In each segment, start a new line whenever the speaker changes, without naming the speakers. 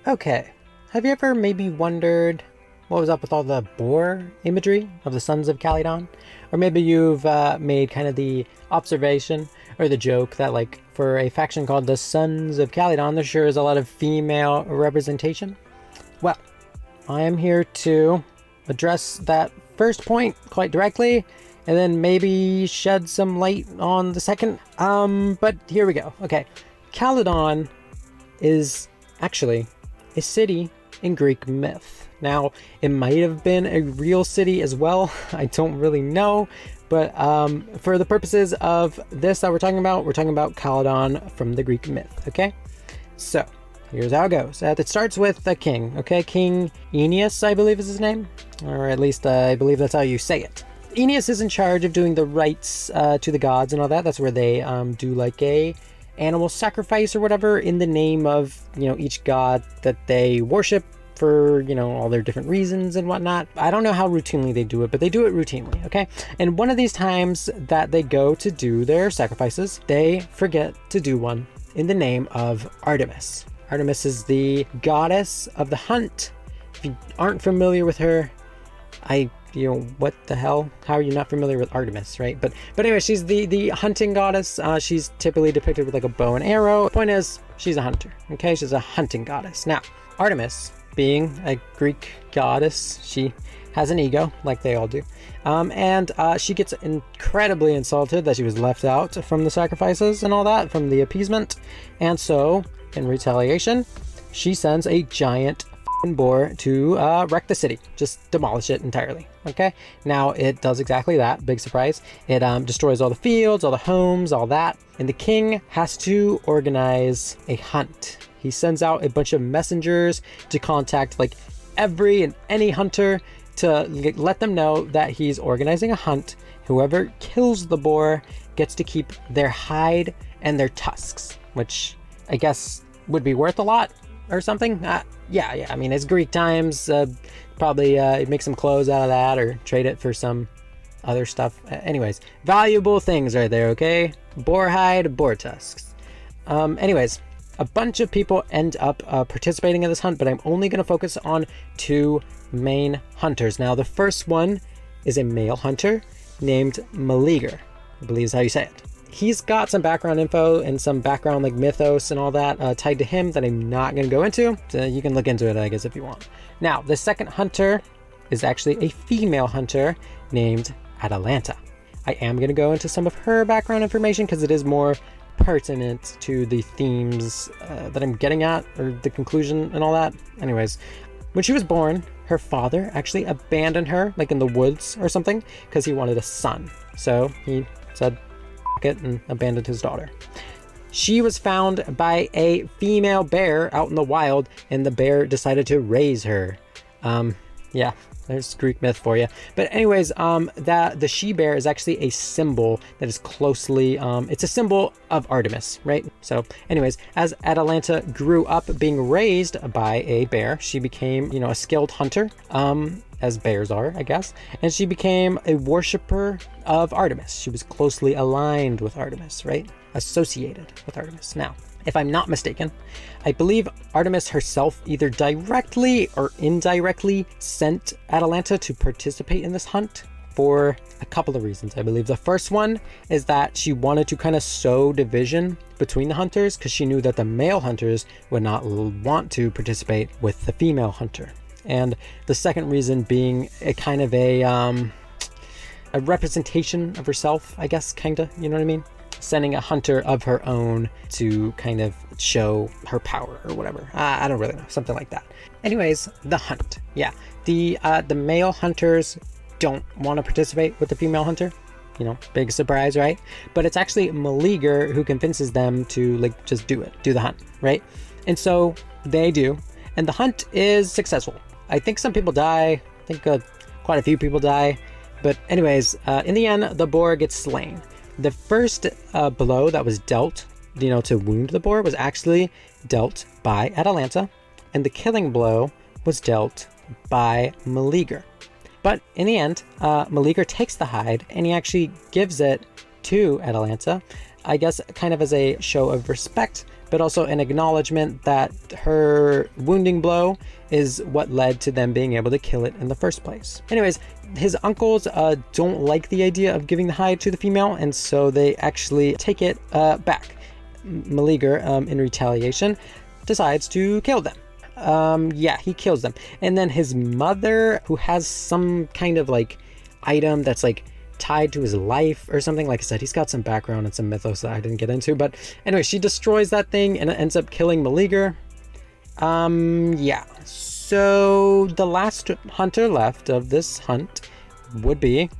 Okay, have you ever maybe wondered what was up with all the boar imagery of the sons of Calydon? Or maybe you've made kind of the observation or the joke that, like, for a faction called the Sons of Calydon, there sure is a lot of female representation? Well, I am here to address that first point quite directly, and then maybe shed some light on the second. But here we go. Okay, Calydon is actually a city in Greek myth. Now, it might have been a real city as well. I don't really know. But for the purposes of this that we're talking about Calydon from the Greek myth, okay? So, here's how it goes. It starts with the king, okay? King Aeneas, I believe is his name. Or at least I believe that's how you say it. Aeneas is in charge of doing the rites to the gods and all that. That's where they do like a animal sacrifice or whatever in the name of, each god that they worship for, all their different reasons and whatnot. I don't know how routinely they do it, but they do it routinely, okay? And one of these times that they go to do their sacrifices, they forget to do one in the name of Artemis. Artemis is the goddess of the hunt. If you aren't familiar with her, what the hell? How are you not familiar with Artemis, right? But anyway, she's the hunting goddess. She's typically depicted with like a bow and arrow. Point is, she's a hunter, okay? She's a hunting goddess. Now, Artemis, being a Greek goddess, she has an ego, like they all do. And she gets incredibly insulted that she was left out from the sacrifices and all that, from the appeasement. And so, in retaliation, she sends a giant boar to wreck the city, just demolish it entirely. Okay, now it does exactly that. Big surprise. It destroys all the fields, all the homes, all that, and the king has to organize a hunt. He sends out a bunch of messengers to contact like every and any hunter to let them know that he's organizing a hunt. Whoever kills the boar gets to keep their hide and their tusks, which I guess would be worth a lot or something. Yeah, I mean, it's Greek times. Probably make some clothes out of that or trade it for some other stuff. Anyways, valuable things right there, okay? Boar hide, boar tusks. Anyways, a bunch of people end up participating in this hunt, but I'm only going to focus on two main hunters. Now, the first one is a male hunter named Meleager, I believe is how you say it. He's got some background info and some background like mythos and all that tied to him that I'm not going to go into. So you can look into it, I guess, if you want. Now, the second hunter is actually a female hunter named Atalanta. I am going to go into some of her background information because it is more pertinent to the themes that I'm getting at, or the conclusion and all that. Anyways, when she was born, her father actually abandoned her, like in the woods or something, because he wanted a son. So he said it and abandoned his daughter. She was found by a female bear out in the wild, and the bear decided to raise her. Yeah, there's Greek myth for you. But anyways, that the she bear is actually a symbol that is closely, it's a symbol of Artemis, right? So anyways, as Atalanta grew up being raised by a bear, she became, a skilled hunter, as bears are, I guess. And she became a worshiper of Artemis. She was closely aligned with Artemis, right? Associated with Artemis. Now, if I'm not mistaken, I believe Artemis herself either directly or indirectly sent Atalanta to participate in this hunt for a couple of reasons. I believe the first one is that she wanted to kind of sow division between the hunters because she knew that the male hunters would not want to participate with the female hunter. And the second reason being a kind of a representation of herself, I guess, kind of, you know what I mean? Sending a hunter of her own to kind of show her power or whatever. I don't really know, something like that. Anyways, the hunt. Yeah, the male hunters don't want to participate with the female hunter. Big surprise, right? But it's actually Meleager who convinces them to just do the hunt, right? And so they do, and the hunt is successful. I think some people die. I think quite a few people die. But anyways, in the end, the boar gets slain. The first blow that was dealt, to wound the boar was actually dealt by Atalanta, and the killing blow was dealt by Meleager. But in the end, Meleager takes the hide and he actually gives it to Atalanta, I guess kind of as a show of respect but also an acknowledgement that her wounding blow is what led to them being able to kill it in the first place. Anyways, his uncles don't like the idea of giving the hide to the female, and so they actually take it back. Meleager, in retaliation, decides to kill them. Yeah, he kills them. And then his mother, who has some kind of like item that's like tied to his life or something, like I said, he's got some background and some mythos that I didn't get into, but anyway, she destroys that thing and it ends up killing Meleager. Yeah, so the last hunter left of this hunt would be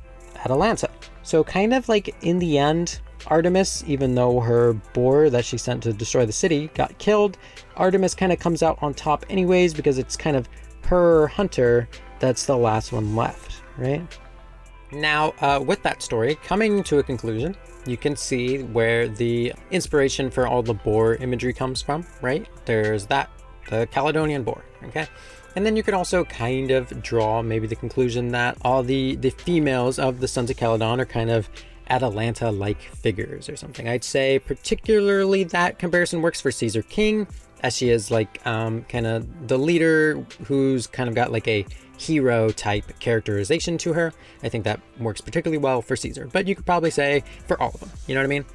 Atalanta. So kind of like in the end, Artemis, even though her boar that she sent to destroy the city got killed, Artemis kind of comes out on top anyways, because it's kind of her hunter that's the last one left, right? Now, with that story coming to a conclusion, you can see where the inspiration for all the boar imagery comes from, right? There's that, the Calydonian boar, okay? And then you can also kind of draw maybe the conclusion that all the females of the Sons of Calydon are kind of Atalanta-like figures or something. I'd say particularly that comparison works for Caesar King, as she is like kind of the leader who's kind of got like a hero type characterization to her. I think that works particularly well for Caesar, but you could probably say for all of them, you know what I mean?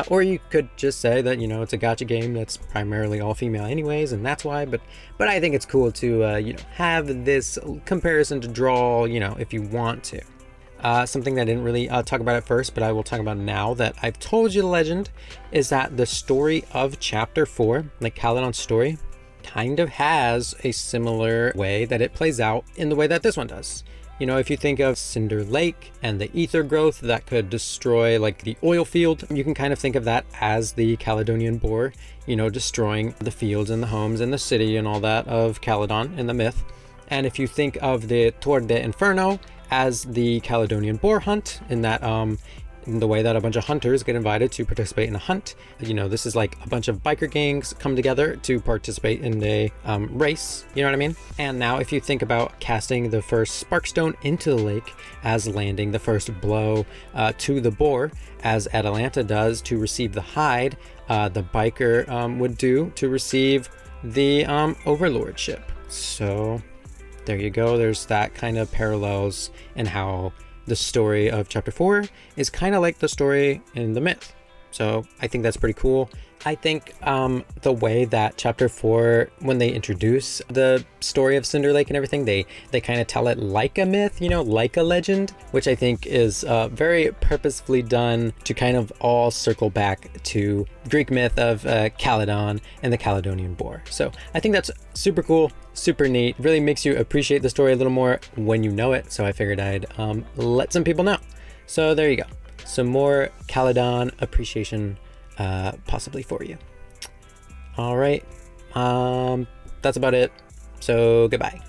Or you could just say that, you know, it's a gacha game that's primarily all female anyways, and that's why, but I think it's cool to, you know, have this comparison to draw, you know, if you want to. Something that I didn't really talk about at first, but I will talk about now that I've told you the legend, is that the story of chapter 4, like Calydon's story, kind of has a similar way that it plays out in the way that this one does. You know, if you think of Cinder Lake and the ether growth that could destroy like the oil field, you can kind of think of that as the Calydonian boar, you know, destroying the fields and the homes and the city and all that of Calydon in the myth. And if you think of the Tour de Inferno as the Calydonian boar hunt, in that in the way that a bunch of hunters get invited to participate in a hunt, you know, this is like a bunch of biker gangs come together to participate in a race, you know what I mean? And now if you think about casting the first sparkstone into the lake as landing the first blow to the boar, as Atalanta does to receive the hide, the biker would do to receive the overlordship. So there you go. There's that kind of parallels in how the story of chapter 4 is kind of like the story in the myth. So I think that's pretty cool. I think the way that chapter 4, when they introduce the story of Cinder Lake and everything, they kind of tell it like a myth, you know, like a legend, which I think is very purposefully done to kind of all circle back to Greek myth of Calydon and the Calydonian boar. So I think that's super cool, super neat, really makes you appreciate the story a little more when you know it. So I figured I'd let some people know. So there you go. Some more Calydon appreciation possibly for you. All right, that's about it. So goodbye.